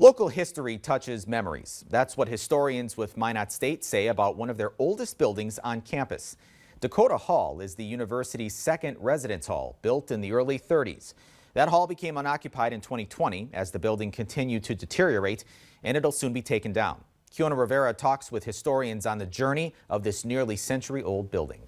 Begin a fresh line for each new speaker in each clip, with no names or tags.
Local history touches memories. That's what historians with Minot State say about one of their oldest buildings on campus. Dakota Hall is the university's second residence hall, built in the early 30s. That hall became unoccupied in 2020 as the building continued to deteriorate, and it'll soon be taken down. Kiona Rivera talks with historians on the journey of this nearly century-old building.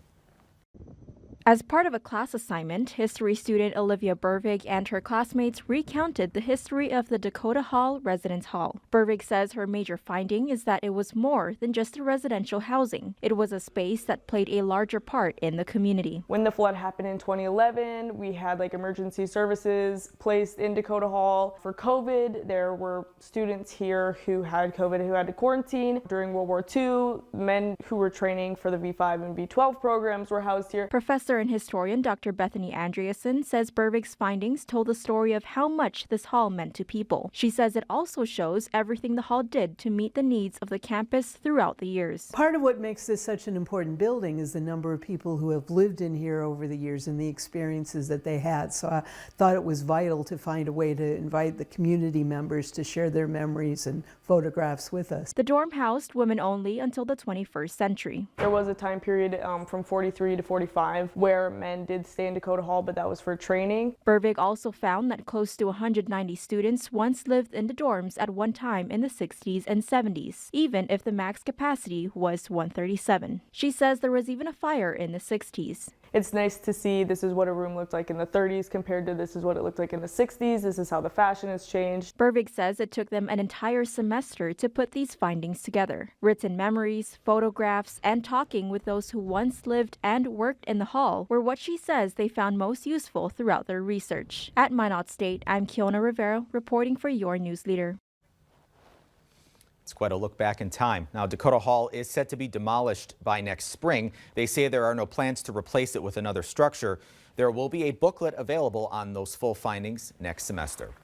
As part of a class assignment, history student Olivia Bervig and her classmates recounted the history of the Dakota Hall residence hall. Bervig says her major finding is that it was more than just a residential housing. It was a space that played a larger part in the community.
When the flood happened in 2011, we had emergency services placed in Dakota Hall. For COVID, there were students here who had COVID who had to quarantine. During World War II, men who were training for the V5 and V12 programs were housed here.
Professor and historian Dr. Bethany Andreasen says Bervig's findings told the story of how much this hall meant to people. She says it also shows everything the hall did to meet the needs of the campus throughout the years.
Part of what makes this such an important building is the number of people who have lived in here over the years and the experiences that they had. So I thought it was vital to find a way to invite the community members to share their memories and photographs with us.
The dorm housed women only until the 21st century.
There was a time period from 43 to 45 where men did stay in Dakota Hall, but that was for training.
Bervig also found that close to 190 students once lived in the dorms at one time in the 60s and 70s, even if the max capacity was 137. She says there was even a fire in the 60s.
It's nice to see this is what a room looked like in the 30s compared to this is what it looked like in the 60s. This is how the fashion has changed.
Bervig says it took them an entire semester to put these findings together. Written memories, photographs, and talking with those who once lived and worked in the hall were what she says they found most useful throughout their research. At Minot State, I'm Kiona Rivera reporting for your news leader.
It's quite a look back in time. Now, Dakota Hall is set to be demolished by next spring. They say there are no plans to replace it with another structure. There will be a booklet available on those full findings next semester.